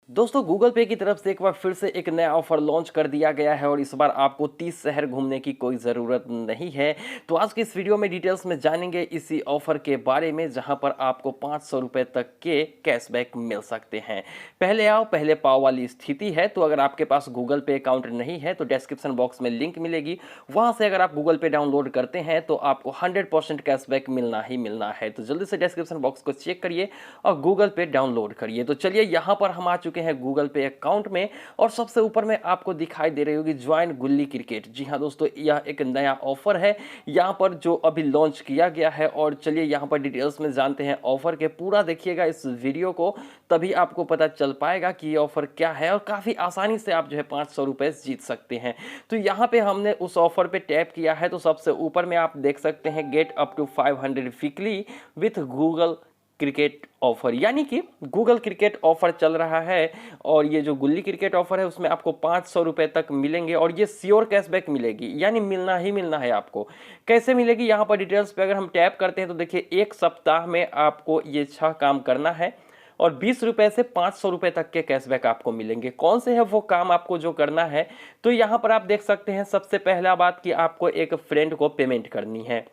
दोस्तों गूगल पे की तरफ से एक बार फिर से एक नया ऑफर लॉन्च कर दिया गया है और इस बार आपको 30 शहर घूमने की कोई ज़रूरत नहीं है। तो आज की इस वीडियो में डिटेल्स में जानेंगे इसी ऑफर के बारे में, जहां पर आपको 500 रुपये तक के कैशबैक मिल सकते हैं। पहले आओ पहले पाओ वाली स्थिति है। तो अगर आपके पास गूगल पे अकाउंट नहीं है तो डिस्क्रिप्शन बॉक्स में लिंक मिलेगी, वहां से अगर आप गूगल पे डाउनलोड करते हैं तो आपको 100% कैशबैक मिलना ही मिलना है। तो जल्दी से डिस्क्रिप्शन बॉक्स को चेक करिए और गूगल पे डाउनलोड करिए। तो चलिए यहाँ पर हम आ चुके हैं गूगल पे अकाउंट में और सबसे ऊपर में आपको दिखाई दे रही होगी ज्वाइन गुल्ली क्रिकेट। जी हाँ दोस्तों, यह एक नया ऑफर है यहाँ पर जो अभी लॉन्च किया गया है। और चलिए यहाँ पर डिटेल्स में जानते हैं ऑफर के। पूरा देखिएगा इस वीडियो को, तभी आपको पता चल पाएगा कि ये ऑफर क्या है और काफ़ी आसानी से आप जो है 500 रुपये जीत सकते हैं। तो यहाँ पे हमने उस ऑफर पे टैप किया है तो सबसे ऊपर में आप देख सकते हैं get up to 500 weekly with Google cricket offer, यानी कि गूगल क्रिकेट ऑफर चल रहा है। और ये जो गुल्ली क्रिकेट ऑफर है उसमें आपको 500 रुपये तक मिलेंगे और ये श्योर कैशबैक मिलेगी, यानी मिलना ही मिलना है आपको। कैसे मिलेगी यहाँ पर डिटेल्स पे अगर हम टैप करते हैं तो देखिए एक सप्ताह में आपको ये 6 काम करना है और 20 रुपये से 500 रुपये तक के कैशबैक आपको मिलेंगे। कौन से है वो काम आपको जो करना है, तो यहाँ पर आप देख सकते हैं सबसे पहला बात कि आपको एक फ्रेंड को पेमेंट करनी है।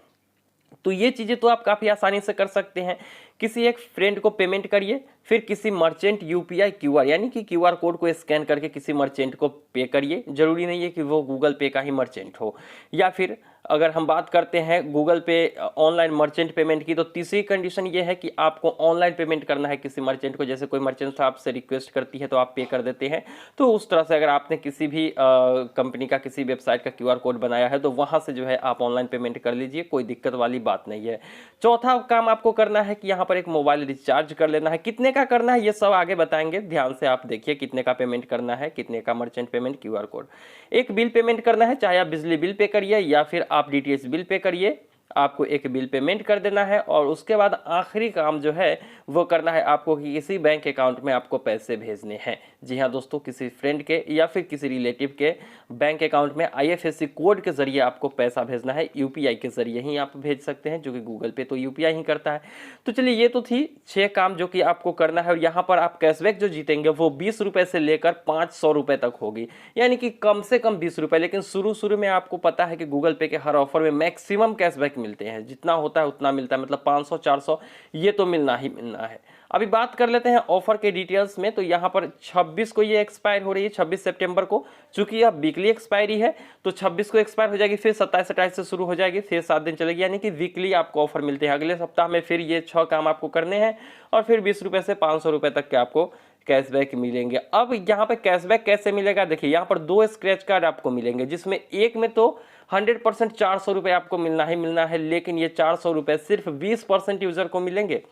तो ये चीज़ें तो आप काफ़ी आसानी से कर सकते हैं। किसी एक फ्रेंड को पेमेंट करिए, फिर किसी मर्चेंट यूपीआई क्यूआर यानी कि क्यूआर कोड को स्कैन करके किसी मर्चेंट को पे करिए। जरूरी नहीं है कि वो गूगल पे का ही मर्चेंट हो। या फिर अगर हम बात करते हैं गूगल पे ऑनलाइन मर्चेंट पेमेंट की, तो तीसरी कंडीशन ये है कि आपको ऑनलाइन पेमेंट करना है किसी मर्चेंट को। जैसे कोई मर्चेंट आपसे रिक्वेस्ट करती है तो आप पे कर देते हैं। तो उस तरह से अगर आपने किसी भी कंपनी का किसी वेबसाइट का क्यूआर कोड बनाया है तो वहाँ से जो है आप ऑनलाइन पेमेंट कर लीजिए, कोई दिक्कत वाली बात नहीं है। चौथा काम आपको करना है कि यहाँ पर एक मोबाइल रिचार्ज कर लेना है। कितने का करना है ये सब आगे बताएंगे, ध्यान से आप देखिए कितने का पेमेंट करना है, कितने का मर्चेंट पेमेंट क्यूआर कोड। एक बिल पेमेंट करना है, चाहे आप बिजली बिल पे करिए या फिर आप डीटीएच बिल पे करिए, आपको एक बिल पेमेंट कर देना है। और उसके बाद आखिरी काम जो है वो करना है आपको कि किसी बैंक अकाउंट में आपको पैसे भेजने हैं। जी हाँ दोस्तों, किसी फ्रेंड के या फिर किसी रिलेटिव के बैंक अकाउंट में आईएफएससी कोड के जरिए आपको पैसा भेजना है। यूपीआई के जरिए ही आप भेज सकते हैं, जो कि गूगल पे तो यूपीआई ही करता है। तो चलिए ये तो थी 6 काम जो कि आपको करना है। और यहाँ पर आप कैशबैक जो जीतेंगे वो 20 रुपये से लेकर 500 रुपये तक होगी, यानी कि कम से कम 20 रुपये। लेकिन शुरू में आपको पता है कि गूगल पे के हर ऑफर में मैक्सिमम कैशबैक मिलते हैं, जितना होता है उतना मिलता है, मतलब 500 400 ये तो मिलना ही मिलना है। अभी बात कर लेते हैं ऑफर के डिटेल्स में। तो यहाँ पर 26 को ये एक्सपायर हो रही है, 26 सितंबर को। चूंकि यह वीकली एक्सपायरी है तो 26 को एक्सपायर हो जाएगी, फिर 27-28 से शुरू हो जाएगी, फिर 7 दिन चलेगी, यानी कि वीकली आपको ऑफर मिलते हैं। अगले सप्ताह में फिर ये 6 काम आपको करने हैं और फिर 20 रुपये से 500 रुपये तक के आपको कैशबैक मिलेंगे। अब यहाँ पे कैशबैक कैसे मिलेगा, देखिए यहाँ पर 2 स्क्रैच कार्ड आपको मिलेंगे, जिसमें एक में तो 100% 400 रुपये आपको मिलना ही मिलना है। लेकिन ये 400 रुपये सिर्फ 20% यूजर को मिलेंगे,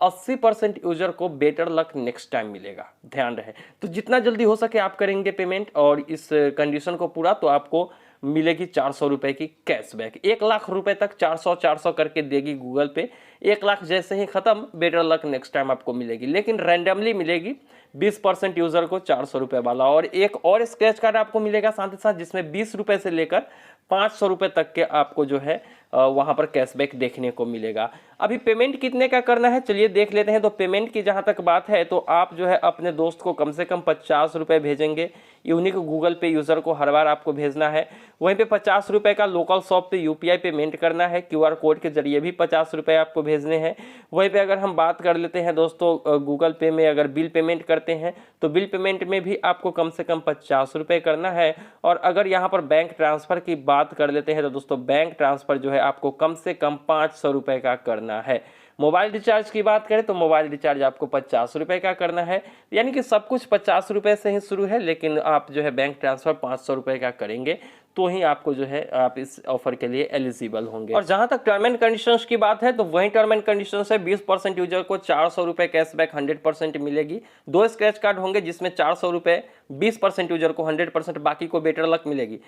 80% यूजर को बेटर लक नेक्स्ट टाइम मिलेगा, ध्यान रहे। तो जितना जल्दी हो सके आप करेंगे पेमेंट और इस कंडीशन को पूरा, तो आपको मिलेगी 400 रुपये की कैशबैक। 1 लाख रुपए तक 400 करके देगी गूगल पे। 1 लाख जैसे ही खत्म, बेटर लक नेक्स्ट टाइम आपको मिलेगी, लेकिन रैंडमली मिलेगी 20% यूजर को 400 रुपये वाला। और एक और स्क्रैच कार्ड आपको मिलेगा साथ ही साथ, जिसमें 20 रुपये से लेकर 500 रुपये तक के आपको जो है वहां पर कैशबैक देखने को मिलेगा। अभी पेमेंट कितने का करना है चलिए देख लेते हैं। तो पेमेंट की जहां तक बात है तो आप जो है अपने दोस्त को कम से कम 50 रुपये भेजेंगे। यूनिक गूगल पे यूजर को हर बार आपको भेजना है। वहीं पे 50 रुपये का लोकल शॉप पे यूपीआई पेमेंट करना है, क्यूआर कोड के जरिए भी 50 रुपये आपको भेजने हैं। वहीं पे अगर हम बात कर लेते हैं दोस्तों गूगल पे में अगर बिल पेमेंट करते हैं तो बिल पेमेंट में भी आपको कम से कम 50 रुपये करना है। और अगर यहाँ पर बैंक ट्रांसफर की बात कर लेते हैं तो दोस्तों बैंक ट्रांसफर जो है आपको कम से कम 500 रुपये का करना है। मोबाइल रिचार्ज की बात करें तो मोबाइल रिचार्ज आपको 50 रुपये का करना है, यानी कि सब कुछ 50 रुपये से ही शुरू है। लेकिन आप जो है बैंक ट्रांसफर 500 रुपये का करेंगे तो ही आपको जो है आप इस ऑफर के लिए एलिजिबल होंगे। और जहां तक टर्म एंड कंडीशंस की बात है तो वही टर्म एंड कंडीशंस है। 20% यूजर को 400 रुपये कैशबैक 100% मिलेगी। 2 स्क्रैच कार्ड होंगे जिसमें 400 रुपये 20% यूजर को 100%, बाकी को बेटर लक मिलेगी।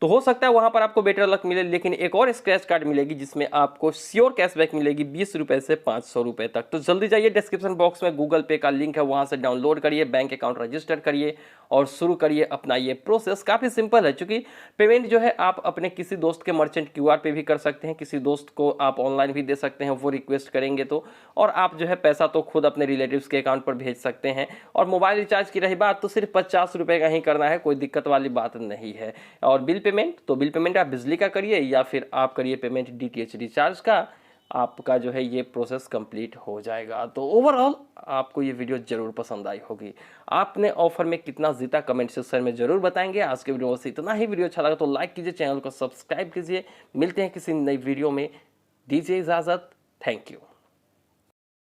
तो हो सकता है वहां पर आपको बेटर लक मिले, लेकिन एक और स्क्रैच कार्ड मिलेगी जिसमें आपको श्योर कैशबैक मिलेगी 20 रुपये से 500 रुपये तक। तो जल्दी जाइए, डिस्क्रिप्शन बॉक्स में गूगल पे का लिंक है, वहां से डाउनलोड करिए, बैंक अकाउंट रजिस्टर करिए और शुरू करिए अपना ये प्रोसेस। काफ़ी सिंपल है, क्योंकि पेमेंट जो है आप अपने किसी दोस्त के मर्चेंट क्यूआर पे भी कर सकते हैं, किसी दोस्त को आप ऑनलाइन भी दे सकते हैं, वो रिक्वेस्ट करेंगे तो, और आप जो है पैसा तो खुद अपने रिलेटिव्स के अकाउंट पर भेज सकते हैं। और मोबाइल रिचार्ज की रही बात, तो सिर्फ 50 रुपये का ही करना है, कोई दिक्कत वाली बात नहीं है। और बिल पेमेंट, तो बिल पेमेंट आप बिजली का करिए या फिर आप करिए पेमेंट डीटीएच रिचार्ज का, आपका जो है ये प्रोसेस कंप्लीट हो जाएगा। तो ओवरऑल आपको ये वीडियो जरूर पसंद आई होगी। आपने ऑफर में कितना जीता कमेंट सेक्शन में जरूर बताएंगे। आज के वीडियो से इतना ही। वीडियो अच्छा लगा तो लाइक कीजिए, चैनल को सब्सक्राइब कीजिए। मिलते हैं किसी नई वीडियो में, दीजिए इजाजत। Thank you.